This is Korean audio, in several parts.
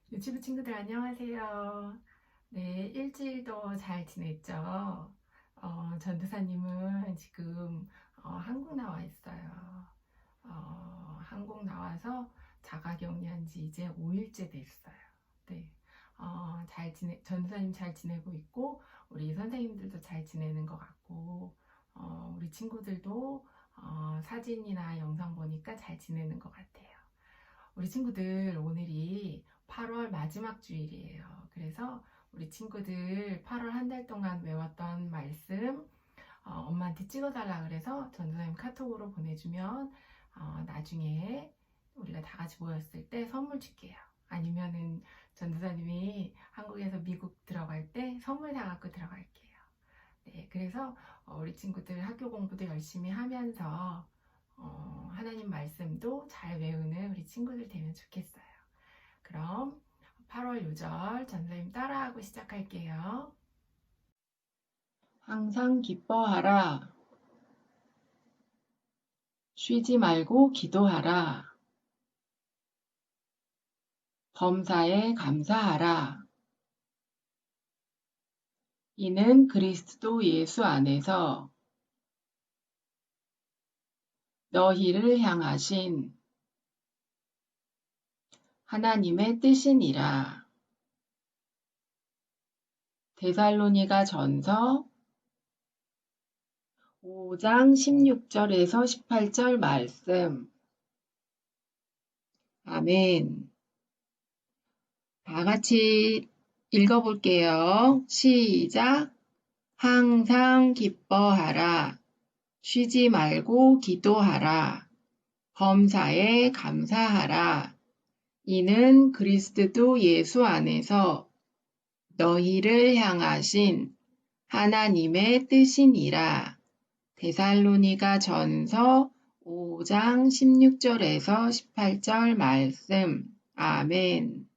유튜브 친구들 안녕하세요. 네, 일주일도 잘 지냈죠? 전도사님은 지금 한국 나와 있어요. 한국 나와서 자가격리한 지 이제 5일째 됐어요. 네, 전도사님 잘 지내고 있고, 우리 선생님들도 잘 지내는 것 같고, 우리 친구들도 사진이나 영상 보니까 잘 지내는 것 같아요. 우리 친구들 오늘이 8월 마지막 주일이에요. 그래서 우리 친구들 8월 한 달 동안 외웠던 말씀 엄마한테 찍어달라 그래서 전도사님 카톡으로 보내주면 나중에 우리가 다 같이 모였을 때 선물 줄게요. 아니면은 전도사님이 한국에서 미국 들어갈 때 선물 사갖고 들어갈게요. 네, 그래서 우리 친구들 학교 공부도 열심히 하면서 하나님 말씀도 잘 외우는 우리 친구들 되면 좋겠어요. 그럼 8월 요절 전도사님 따라하고 시작할게요. 항상 기뻐하라. 쉬지 말고 기도하라. 범사에 감사하라. 이는 그리스도 예수 안에서 너희를 향하신 하나님의 뜻이니라. 데살로니가 전서 5장 16절에서 18절 말씀. 아멘. 다 같이 읽어볼게요. 시작. 항상 기뻐하라. 쉬지 말고 기도하라. 범사에 감사하라. 이는 그리스도 예수 안에서 너희를 향하신 하나님의 뜻이니라. 데살로니가 전서 5장 16절에서 18절 말씀. 아멘.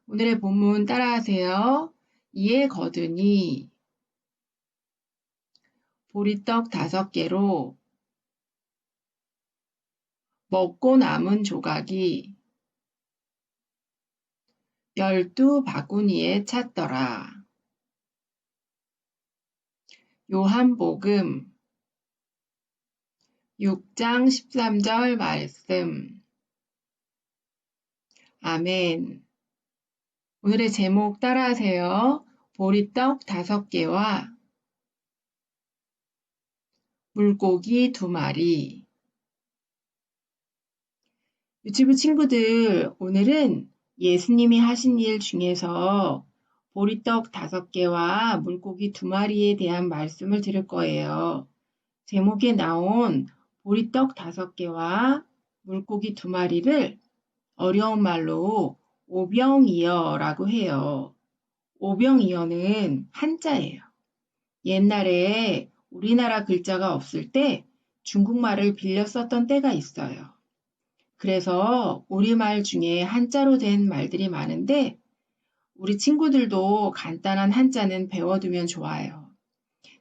오늘의 본문 따라하세요. 이에 거두니 보리떡 5개로 먹고 남은 조각이 12바구니에 찼더라. 요한복음 6장 13절 말씀. 아멘. 오늘의 제목 따라하세요. 보리떡 5개와 물고기 2마리. 유튜브 친구들, 오늘은 예수님이 하신 일 중에서 보리떡 5개와 물고기 2마리에 대한 말씀을 들을 거예요. 제목에 나온 보리떡 5개와 물고기 2마리를 어려운 말로 오병이어라고 해요. 오병이어는 한자예요. 옛날에 우리나라 글자가 없을 때 중국말을 빌려 썼던 때가 있어요. 그래서 우리말 중에 한자로 된 말들이 많은데 우리 친구들도 간단한 한자는 배워두면 좋아요.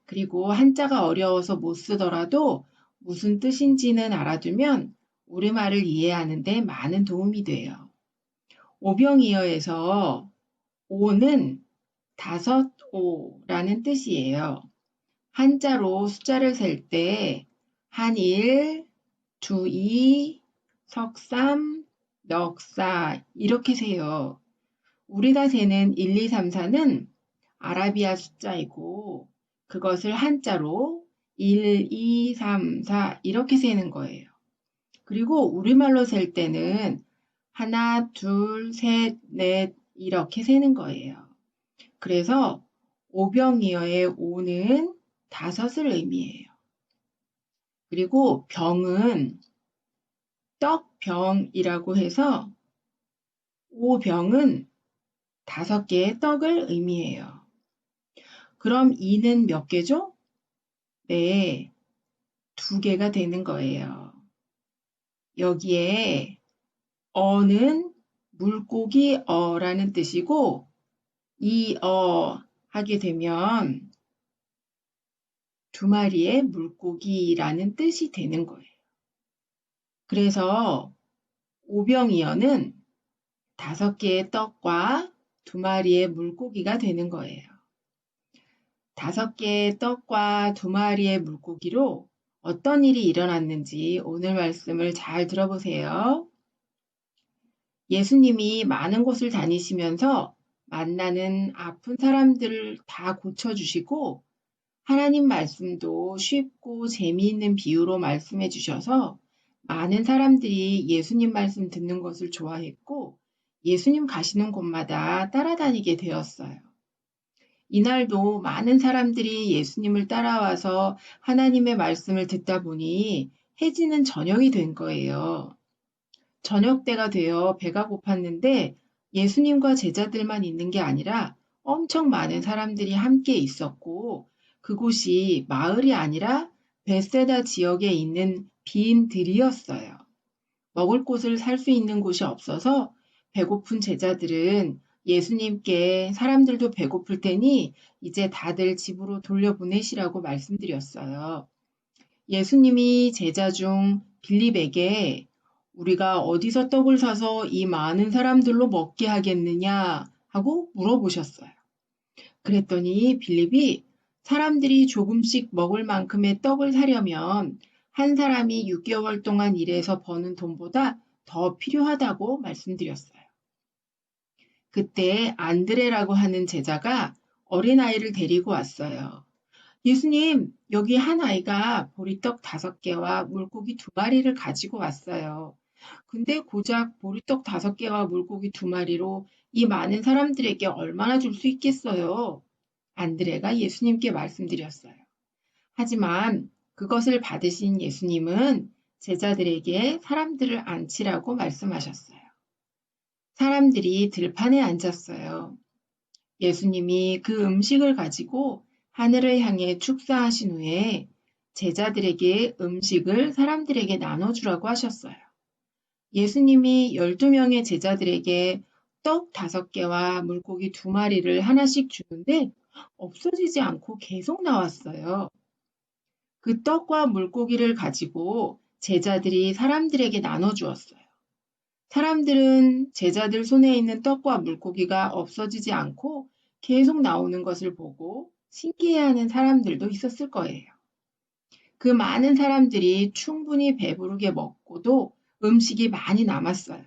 그리고 한자가 어려워서 못 쓰더라도 무슨 뜻인지는 알아두면 우리말을 이해하는 데 많은 도움이 돼요. 오병이어에서 오는 5오라는 뜻이에요. 한자로 숫자를 셀 때 한일, 두이, 석삼, 넉사 이렇게 세요. 우리가 세는 1, 2, 3, 4는 아라비아 숫자이고 그것을 한자로 1, 2, 3, 4 이렇게 세는 거예요. 그리고 우리말로 셀 때는 하나, 둘, 셋, 넷 이렇게 세는 거예요. 그래서 오병이어의 오는 5을 의미해요. 그리고 병은 떡병이라고 해서 오병은 5개의 떡을 의미해요. 그럼 이는 몇 개죠? 네, 2개가 되는 거예요. 여기에 어는 물고기 어라는 뜻이고 이 하게 되면 2마리의 물고기라는 뜻이 되는 거예요. 그래서 오병이어는 5개의 떡과 2마리의 물고기가 되는 거예요. 5개의 떡과 2마리의 물고기로 어떤 일이 일어났는지 오늘 말씀을 잘 들어보세요. 예수님이 많은 곳을 다니시면서 만나는 아픈 사람들을 다 고쳐주시고 하나님 말씀도 쉽고 재미있는 비유로 말씀해 주셔서 많은 사람들이 예수님 말씀 듣는 것을 좋아했고 예수님 가시는 곳마다 따라다니게 되었어요. 이날도 많은 사람들이 예수님을 따라와서 하나님의 말씀을 듣다 보니 해지는 저녁이 된 거예요. 저녁 때가 되어 배가 고팠는데 예수님과 제자들만 있는 게 아니라 엄청 많은 사람들이 함께 있었고 그곳이 마을이 아니라 벳세다 지역에 있는 빈 들이었어요. 먹을 곳을 살 수 있는 곳이 없어서 배고픈 제자들은 예수님께 사람들도 배고플 테니 이제 다들 집으로 돌려보내시라고 말씀드렸어요. 예수님이 제자 중 빌립에게 우리가 어디서 떡을 사서 이 많은 사람들로 먹게 하겠느냐 하고 물어보셨어요. 그랬더니 빌립이 사람들이 조금씩 먹을 만큼의 떡을 사려면 한 사람이 6개월 동안 일해서 버는 돈보다 더 필요하다고 말씀드렸어요. 그때 안드레라고 하는 제자가 어린아이를 데리고 왔어요. 예수님, 여기 한 아이가 보리떡 5개와 물고기 2마리를 가지고 왔어요. 근데 고작 보리떡 5개와 물고기 2마리로 이 많은 사람들에게 얼마나 줄 수 있겠어요? 안드레가 예수님께 말씀드렸어요. 하지만 그것을 받으신 예수님은 제자들에게 사람들을 앉히라고 말씀하셨어요. 사람들이 들판에 앉았어요. 예수님이 그 음식을 가지고 하늘을 향해 축사하신 후에 제자들에게 음식을 사람들에게 나눠주라고 하셨어요. 예수님이 12명의 제자들에게 떡 5개와 물고기 2마리를 하나씩 주는데 없어지지 않고 계속 나왔어요. 그 떡과 물고기를 가지고 제자들이 사람들에게 나눠주었어요. 사람들은 제자들 손에 있는 떡과 물고기가 없어지지 않고 계속 나오는 것을 보고 신기해하는 사람들도 있었을 거예요. 그 많은 사람들이 충분히 배부르게 먹고도 음식이 많이 남았어요.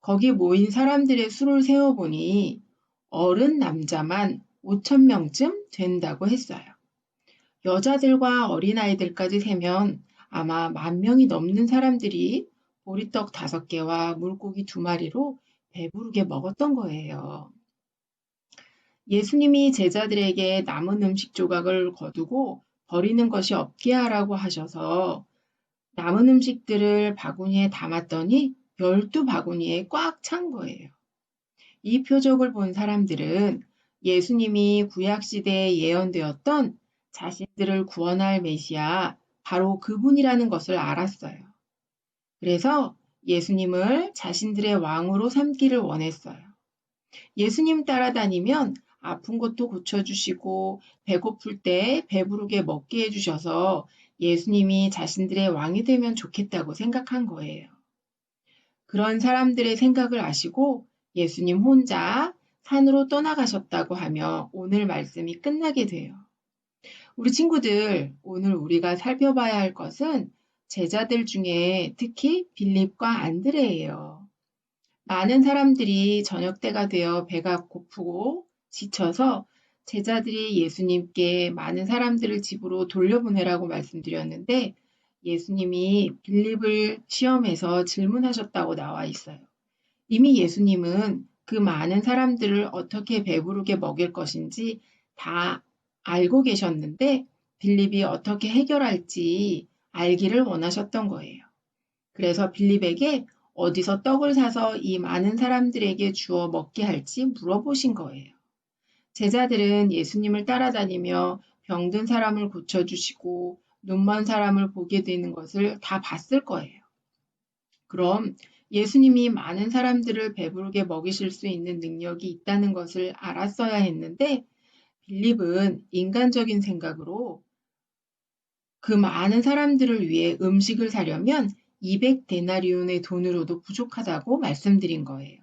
거기 모인 사람들의 수를 세어보니 어른 남자만 5,000명쯤 된다고 했어요. 여자들과 어린아이들까지 세면 아마 10,000명이 넘는 사람들이 보리떡 5개와 물고기 2마리로 배부르게 먹었던 거예요. 예수님이 제자들에게 남은 음식 조각을 거두고 버리는 것이 없게 하라고 하셔서 남은 음식들을 바구니에 담았더니 12바구니에 꽉 찬 거예요. 이 표적을 본 사람들은 예수님이 구약시대에 예언되었던 자신들을 구원할 메시아, 바로 그분이라는 것을 알았어요. 그래서 예수님을 자신들의 왕으로 삼기를 원했어요. 예수님 따라다니면 아픈 것도 고쳐주시고 배고플 때 배부르게 먹게 해주셔서 예수님이 자신들의 왕이 되면 좋겠다고 생각한 거예요. 그런 사람들의 생각을 아시고 예수님 혼자 산으로 떠나가셨다고 하며 오늘 말씀이 끝나게 돼요. 우리 친구들, 오늘 우리가 살펴봐야 할 것은 제자들 중에 특히 빌립과 안드레예요. 많은 사람들이 저녁 때가 되어 배가 고프고 지쳐서 제자들이 예수님께 많은 사람들을 집으로 돌려보내라고 말씀드렸는데 예수님이 빌립을 시험해서 질문하셨다고 나와 있어요. 이미 예수님은 그 많은 사람들을 어떻게 배부르게 먹일 것인지 다 알고 계셨는데 빌립이 어떻게 해결할지 알기를 원하셨던 거예요. 그래서 빌립에게 어디서 떡을 사서 이 많은 사람들에게 주어 먹게 할지 물어보신 거예요. 제자들은 예수님을 따라다니며 병든 사람을 고쳐주시고 눈먼 사람을 보게 되는 것을 다 봤을 거예요. 그럼 예수님이 많은 사람들을 배부르게 먹이실 수 있는 능력이 있다는 것을 알았어야 했는데 빌립은 인간적인 생각으로 그 많은 사람들을 위해 음식을 사려면 200데나리온의 돈으로도 부족하다고 말씀드린 거예요.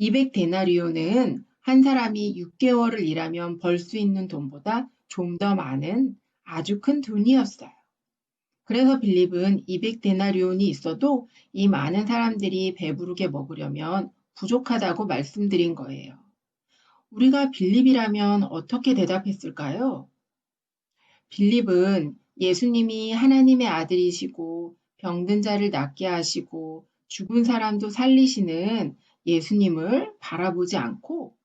200데나리온은 한 사람이 6개월을 일하면 벌 수 있는 돈보다 좀 더 많은 아주 큰 돈이었어요. 그래서 빌립은 200데나리온이 있어도 이 많은 사람들이 배부르게 먹으려면 부족하다고 말씀드린 거예요. 우리가 빌립이라면 어떻게 대답했을까요? 빌립은 예수님이 하나님의 아들이시고 병든 자를 낫게 하시고 죽은 사람도 살리시는 예수님을 바라보지 않고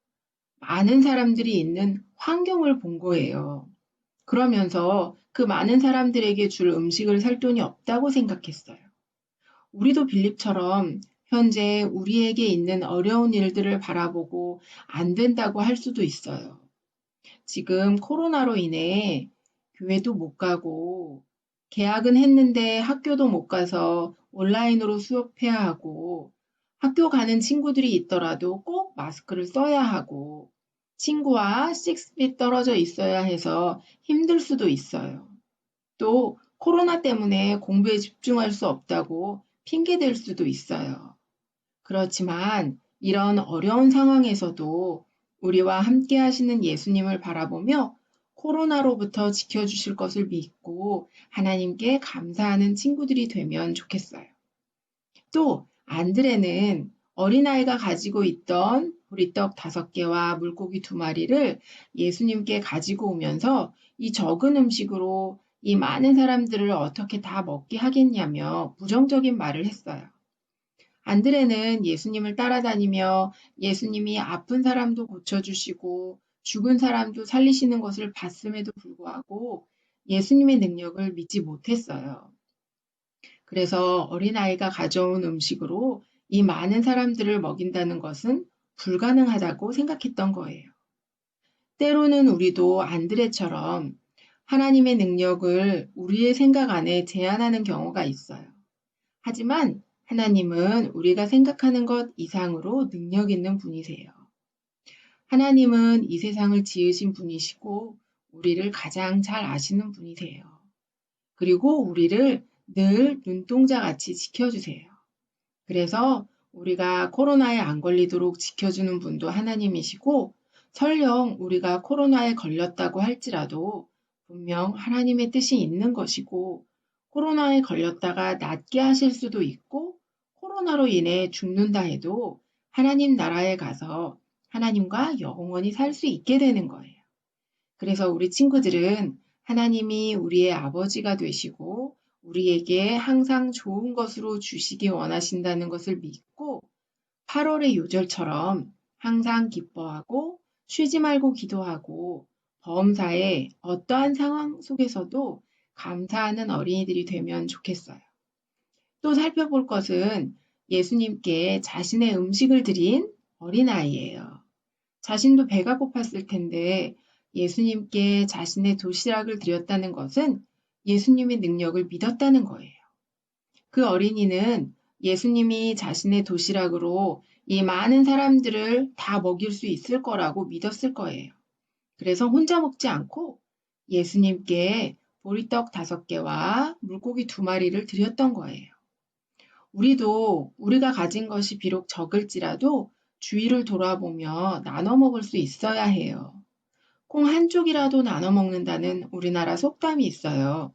많은 사람들이 있는 환경을 본 거예요. 그러면서 그 많은 사람들에게 줄 음식을 살 돈이 없다고 생각했어요. 우리도 빌립처럼 현재 우리에게 있는 어려운 일들을 바라보고 안 된다고 할 수도 있어요. 지금 코로나로 인해 교회도 못 가고 계약은 했는데 학교도 못 가서 온라인으로 수업해야 하고 학교 가는 친구들이 있더라도 꼭 마스크를 써야 하고 친구와 6feet 떨어져 있어야 해서 힘들 수도 있어요. 또 코로나 때문에 공부에 집중할 수 없다고 핑계댈 수도 있어요. 그렇지만 이런 어려운 상황에서도 우리와 함께 하시는 예수님을 바라보며 코로나로부터 지켜주실 것을 믿고 하나님께 감사하는 친구들이 되면 좋겠어요. 또 안드레는 어린아이가 가지고 있던 보리떡 5개와 물고기 2마리를 예수님께 가지고 오면서 이 적은 음식으로 이 많은 사람들을 어떻게 다 먹게 하겠냐며 부정적인 말을 했어요. 안드레는 예수님을 따라다니며 예수님이 아픈 사람도 고쳐주시고 죽은 사람도 살리시는 것을 봤음에도 불구하고 예수님의 능력을 믿지 못했어요. 그래서 어린아이가 가져온 음식으로 이 많은 사람들을 먹인다는 것은 불가능하다고 생각했던 거예요. 때로는 우리도 안드레처럼 하나님의 능력을 우리의 생각 안에 제한하는 경우가 있어요. 하지만 하나님은 우리가 생각하는 것 이상으로 능력 있는 분이세요. 하나님은 이 세상을 지으신 분이시고 우리를 가장 잘 아시는 분이세요. 그리고 우리를 늘 눈동자같이 지켜주세요. 그래서 우리가 코로나에 안 걸리도록 지켜주는 분도 하나님이시고 설령 우리가 코로나에 걸렸다고 할지라도 분명 하나님의 뜻이 있는 것이고 코로나에 걸렸다가 낫게 하실 수도 있고 코로나로 인해 죽는다 해도 하나님 나라에 가서 하나님과 영원히 살 수 있게 되는 거예요. 그래서 우리 친구들은 하나님이 우리의 아버지가 되시고 우리에게 항상 좋은 것으로 주시기 원하신다는 것을 믿고 8월의 요절처럼 항상 기뻐하고 쉬지 말고 기도하고 범사에 어떠한 상황 속에서도 감사하는 어린이들이 되면 좋겠어요. 또 살펴볼 것은 예수님께 자신의 음식을 드린 어린아이예요. 자신도 배가 고팠을 텐데 예수님께 자신의 도시락을 드렸다는 것은 예수님의 능력을 믿었다는 거예요. 그 어린이는 예수님이 자신의 도시락으로 이 많은 사람들을 다 먹일 수 있을 거라고 믿었을 거예요. 그래서 혼자 먹지 않고 예수님께 보리떡 5개와 물고기 2마리를 드렸던 거예요. 우리도 우리가 가진 것이 비록 적을지라도 주위를 돌아보며 나눠 먹을 수 있어야 해요. 콩 한 쪽이라도 나눠 먹는다는 우리나라 속담이 있어요.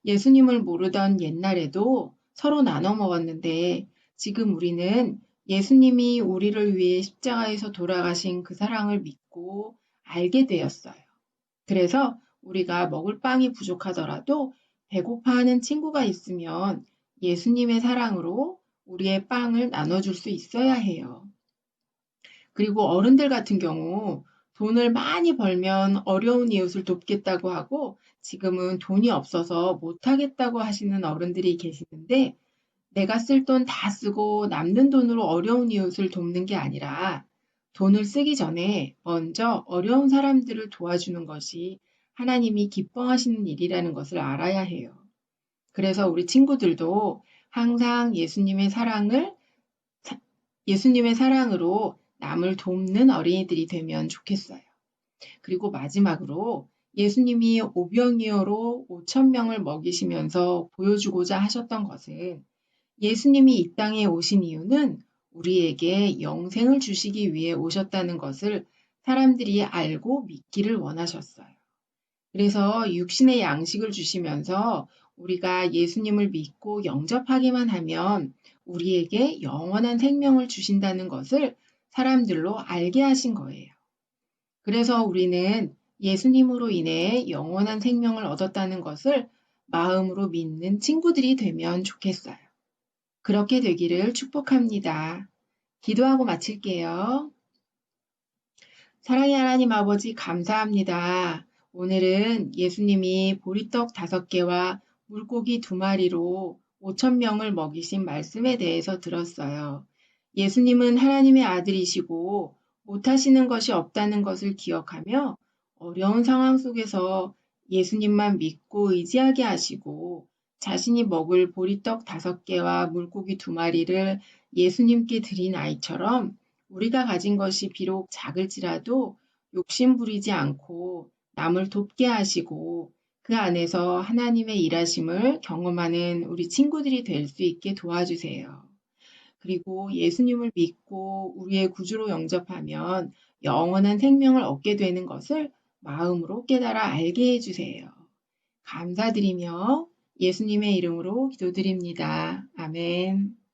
예수님을 모르던 옛날에도 서로 나눠 먹었는데 지금 우리는 예수님이 우리를 위해 십자가에서 돌아가신 그 사랑을 믿고 알게 되었어요. 그래서 우리가 먹을 빵이 부족하더라도 배고파하는 친구가 있으면 예수님의 사랑으로 우리의 빵을 나눠줄 수 있어야 해요. 그리고 어른들 같은 경우 돈을 많이 벌면 어려운 이웃을 돕겠다고 하고 지금은 돈이 없어서 못하겠다고 하시는 어른들이 계시는데 내가 쓸 돈 다 쓰고 남는 돈으로 어려운 이웃을 돕는 게 아니라 돈을 쓰기 전에 먼저 어려운 사람들을 도와주는 것이 하나님이 기뻐하시는 일이라는 것을 알아야 해요. 그래서 우리 친구들도 항상 예수님의 사랑으로 남을 돕는 어린이들이 되면 좋겠어요. 그리고 마지막으로 예수님이 오병이어로 5,000명을 먹이시면서 보여주고자 하셨던 것은 예수님이 이 땅에 오신 이유는 우리에게 영생을 주시기 위해 오셨다는 것을 사람들이 알고 믿기를 원하셨어요. 그래서 육신의 양식을 주시면서 우리가 예수님을 믿고 영접하기만 하면 우리에게 영원한 생명을 주신다는 것을 사람들로 알게 하신 거예요. 그래서 우리는 예수님으로 인해 영원한 생명을 얻었다는 것을 마음으로 믿는 친구들이 되면 좋겠어요. 그렇게 되기를 축복합니다. 기도하고 마칠게요. 사랑의 하나님 아버지 감사합니다. 오늘은 예수님이 보리떡 5개와 물고기 2마리로 5,000명을 먹이신 말씀에 대해서 들었어요. 예수님은 하나님의 아들이시고 못하시는 것이 없다는 것을 기억하며 어려운 상황 속에서 예수님만 믿고 의지하게 하시고 자신이 먹을 보리떡 5개와 물고기 2마리를 예수님께 드린 아이처럼 우리가 가진 것이 비록 작을지라도 욕심 부리지 않고 남을 돕게 하시고 그 안에서 하나님의 일하심을 경험하는 우리 친구들이 될 수 있게 도와주세요. 그리고 예수님을 믿고 우리의 구주로 영접하면 영원한 생명을 얻게 되는 것을 마음으로 깨달아 알게 해주세요. 감사드리며 예수님의 이름으로 기도드립니다. 아멘.